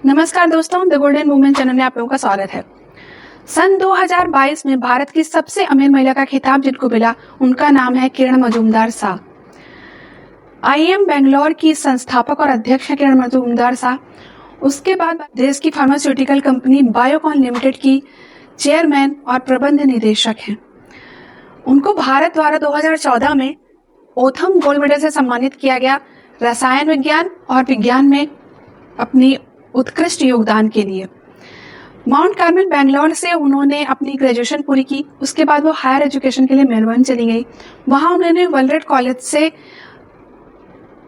नमस्कार दोस्तों, the golden women channel में आप लोगों का स्वागत है। सन 2022 में भारत की सबसे अमीर महिला का खिताब जिनको मिला, उनका नाम है किरण मजूमदार शाह। आईएम बेंगलोर की संस्थापक और अध्यक्ष है किरण मजूमदार शाह। उसके बाद देश की फार्मास्यूटिकल कंपनी बायोकॉन लिमिटेड की चेयरमैन और प्रबंध निदेशक हैं। उनको भारत द्वारा 2014 में ओथम गोल्ड मेडल से सम्मानित किया गया, रसायन विज्ञान और विज्ञान में अपनी उत्कृष्ट योगदान के लिए। माउंट कार्मेल बेंगलोर से उन्होंने अपनी ग्रेजुएशन पूरी की। उसके बाद वो हायर एजुकेशन के लिए मेलबर्न चली गई। वहां उन्होंने वेलरेड कॉलेज से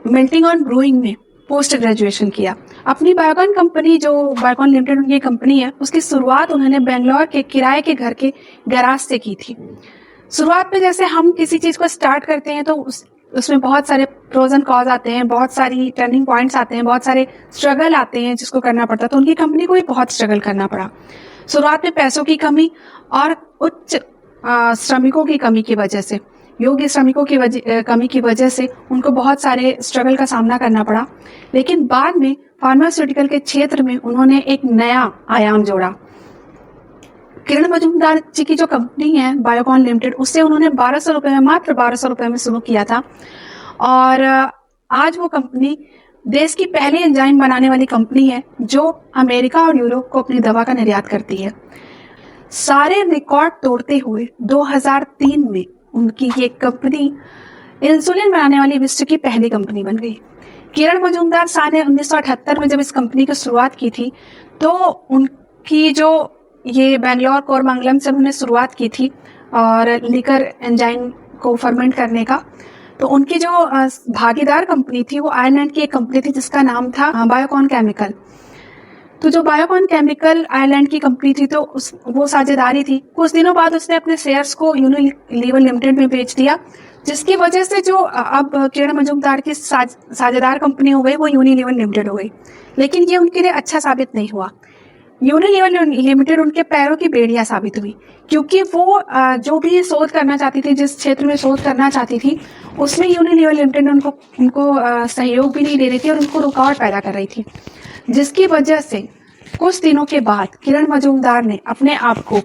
मेल्टिंग और ब्रूइंग में पोस्ट ग्रेजुएशन किया। अपनी बायोकॉन कंपनी, जो बायोकॉन लिमिटेड उनकी कंपनी है, उसकी शुरुआत उन्होंने बेंगलोर के किराए के घर के गैराज से की थी। शुरुआत में जैसे हम किसी चीज को स्टार्ट करते हैं तो उसमें बहुत सारे प्रोज एंड कॉज आते हैं, बहुत सारी टर्निंग पॉइंट्स आते हैं, बहुत सारे स्ट्रगल आते हैं जिसको करना पड़ता है। तो उनकी कंपनी को भी बहुत स्ट्रगल करना पड़ा। शुरुआत में पैसों की कमी और उच्च श्रमिकों की कमी की वजह से, योग्य श्रमिकों की कमी की वजह से उनको बहुत सारे स्ट्रगल का सामना करना पड़ा। लेकिन बाद में फार्मास्यूटिकल के क्षेत्र में उन्होंने एक नया आयाम जोड़ा। किरण मजूमदार जी की जो कंपनी है बायोकॉन लिमिटेड, उससे उन्होंने 1200 रुपए में, मात्र 1200 रुपए में शुरू किया था। और आज वो कंपनी देश की पहली एंजाइम बनाने वाली कंपनी है जो अमेरिका और यूरोप को अपनी दवा का निर्यात करती है। सारे रिकॉर्ड तोड़ते हुए 2003 में उनकी ये कंपनी इंसुलिन बनाने वाली विश्व की पहली कंपनी बन गई। किरण मजूमदार शाह ने 1978 में जब इस कंपनी की शुरुआत की थी, तो उनकी जो ये बेंगलोर कोरमंगलम से उन्होंने शुरुआत की थी और लीकर एंजाइम को फर्मेंट करने का। तो उनकी जो भागीदार कंपनी थी वो आयरलैंड की एक कंपनी थी जिसका नाम था बायोकॉन केमिकल। तो जो बायोकॉन केमिकल आयरलैंड की कंपनी थी, तो वो साझेदारी थी। कुछ दिनों बाद उसने अपने शेयर्स को यूनिलीवर लिमिटेड में बेच दिया, जिसकी वजह से जो अब किरण मजूमदार की साझेदार कंपनी हो गई वो यूनिलीवर लिमिटेड हो गई। लेकिन ये उनके लिए अच्छा साबित नहीं हुआ। यूनिलीवर लिमिटेड उनके पैरों की बेड़ियां साबित हुई, क्योंकि वो जो भी शोध करना चाहती थी, जिस क्षेत्र में शोध करना चाहती थी, उसमें यूनिलीवर लिमिटेड उनको सहयोग भी नहीं दे रही थी और उनको रुकावट पैदा कर रही थी। जिसकी वजह से कुछ दिनों के बाद किरण मजूमदार ने अपने आप को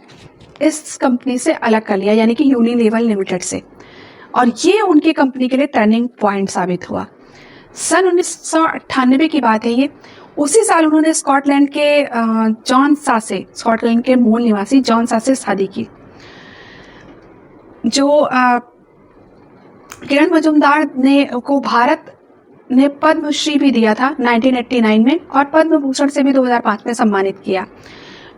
इस कंपनी से अलग कर लिया, यानी कि यूनिलीवर लिमिटेड से। और ये उनकी कंपनी के लिए टर्निंग पॉइंट साबित हुआ। सन 1998 की बात है ये। उसी साल उन्होंने स्कॉटलैंड के जॉन सा से, स्कॉटलैंड के मूल निवासी जॉन सा से शादी की। जो किरण मजूमदार को भारत ने पद्मश्री भी दिया था 1989 में, और पद्म भूषण से भी 2005 में सम्मानित किया।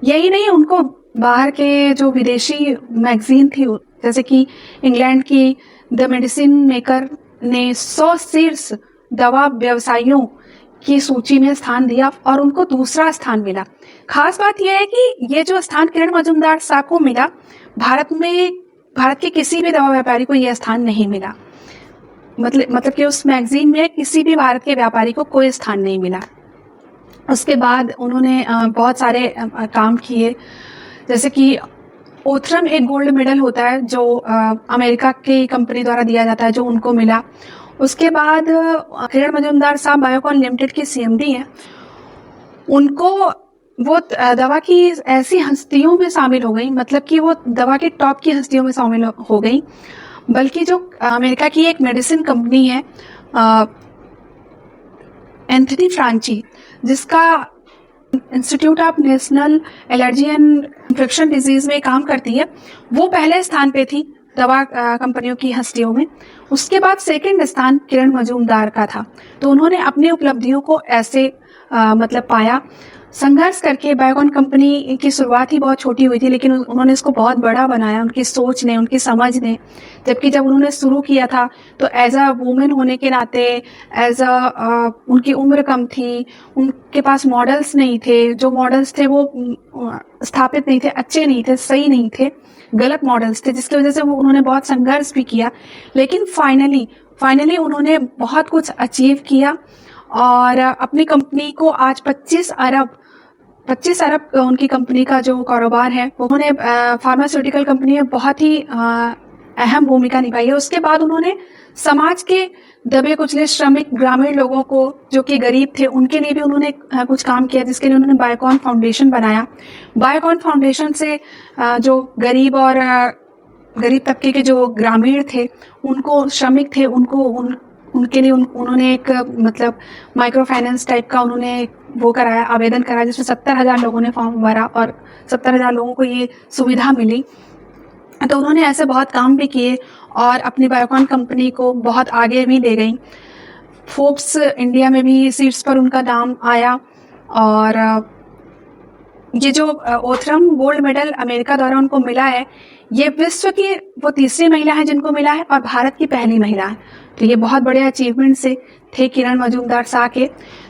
यही नहीं, उनको बाहर के जो विदेशी मैगजीन थी, जैसे कि इंग्लैंड की द मेडिसिन मेकर ने 100 शीर्ष दवा व्यवसायियों की सूची में स्थान दिया और उनको दूसरा स्थान मिला। खास बात यह है कि ये जो स्थान किरण मजूमदार साहब को मिला, भारत के किसी भी दवा व्यापारी को यह स्थान नहीं मिला। मतलब कि उस मैगजीन में किसी भी भारत के व्यापारी को कोई स्थान नहीं मिला। उसके बाद उन्होंने बहुत सारे काम किए, जैसे कि ओथरम एक गोल्ड मेडल होता है जो अमेरिका की कंपनी द्वारा दिया जाता है, जो उनको मिला। उसके बाद किरण मजूमदार साहब बायोकॉन लिमिटेड की सीएमडी हैं। उनको वो दवा की ऐसी हस्तियों में शामिल हो गई, मतलब कि वो दवा की टॉप की हस्तियों में शामिल हो गई। बल्कि जो अमेरिका की एक मेडिसिन कंपनी है एंथनी फ्रांची, जिसका institute of national allergy and infection disease में काम करती है, वो पहले स्थान पे थी दवा कंपनियों की हस्तियों में। उसके बाद सेकंड स्थान किरण मजूमदार का था। तो उन्होंने अपनी उपलब्धियों को ऐसे मतलब पाया। संघर्ष करके बायोकॉन कंपनी की शुरुआत ही बहुत छोटी हुई थी, लेकिन उन्होंने इसको बहुत बड़ा बनाया, उनकी सोच ने, उनकी समझ ने। जबकि जब उन्होंने शुरू किया था तो एज अ वुमेन होने के नाते, एज अ उनकी उम्र कम थी, उनके पास मॉडल्स नहीं थे। जो मॉडल्स थे वो स्थापित नहीं थे, अच्छे नहीं थे, सही नहीं थे, गलत मॉडल्स थे, जिसकी वजह से उन्होंने बहुत संघर्ष भी किया। लेकिन फाइनली उन्होंने बहुत कुछ अचीव किया और अपनी कंपनी को आज 25 अरब उनकी कंपनी का जो कारोबार है, उन्होंने फार्मास्यूटिकल कंपनी में बहुत ही अहम भूमिका निभाई है। उसके बाद उन्होंने समाज के दबे कुचले श्रमिक ग्रामीण लोगों को जो कि गरीब थे उनके लिए भी उन्होंने कुछ काम किया, जिसके लिए उन्होंने बायोकॉन फाउंडेशन बनाया। बायोकॉन फाउंडेशन से जो गरीब और गरीब तबके के जो ग्रामीण थे, उनको श्रमिक थे, उनके लिए उन्होंने एक मतलब माइक्रो फाइनेंस टाइप का उन्होंने वो कराया, आवेदन कराया, जिसमें 70,000 लोगों ने फॉर्म भरा और 70,000 लोगों को ये सुविधा मिली। तो उन्होंने ऐसे बहुत काम भी किए और अपनी बायोकॉन कंपनी को बहुत आगे भी ले गई। फोर्ब्स इंडिया में भी सीट्स पर उनका नाम आया। और ये जो ओथरम गोल्ड मेडल अमेरिका द्वारा उनको मिला है, ये विश्व की वो तीसरी महिला है जिनको मिला है और भारत की पहली महिला है। तो ये बहुत बड़े अचीवमेंट से थे किरण मजूमदार शाह के।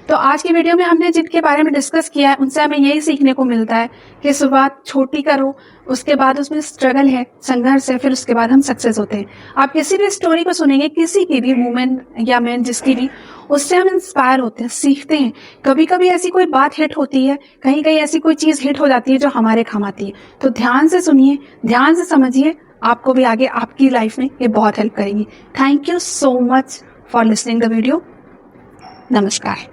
तो आज की वीडियो में हमने जिनके बारे में डिस्कस किया है उनसे हमें यही सीखने को मिलता है कि शुरुआत छोटी करो, उसके बाद उसमें स्ट्रगल है, संघर्ष है, फिर उसके बाद हम सक्सेस होते हैं। आप किसी भी स्टोरी को सुनेंगे, किसी की भी, वुमेन या मैन जिसकी भी, उससे हम इंस्पायर होते हैं, सीखते हैं। कभी कभी ऐसी कोई बात हिट होती है, कहीं कहीं ऐसी कोई चीज़ हिट हो जाती है जो हमारे काम आती है। तो ध्यान से सुनिए, ध्यान से समझिए, आपको भी आगे आपकी लाइफ में ये बहुत हेल्प करेगी। Thank you so much for listening the video. नमस्कार।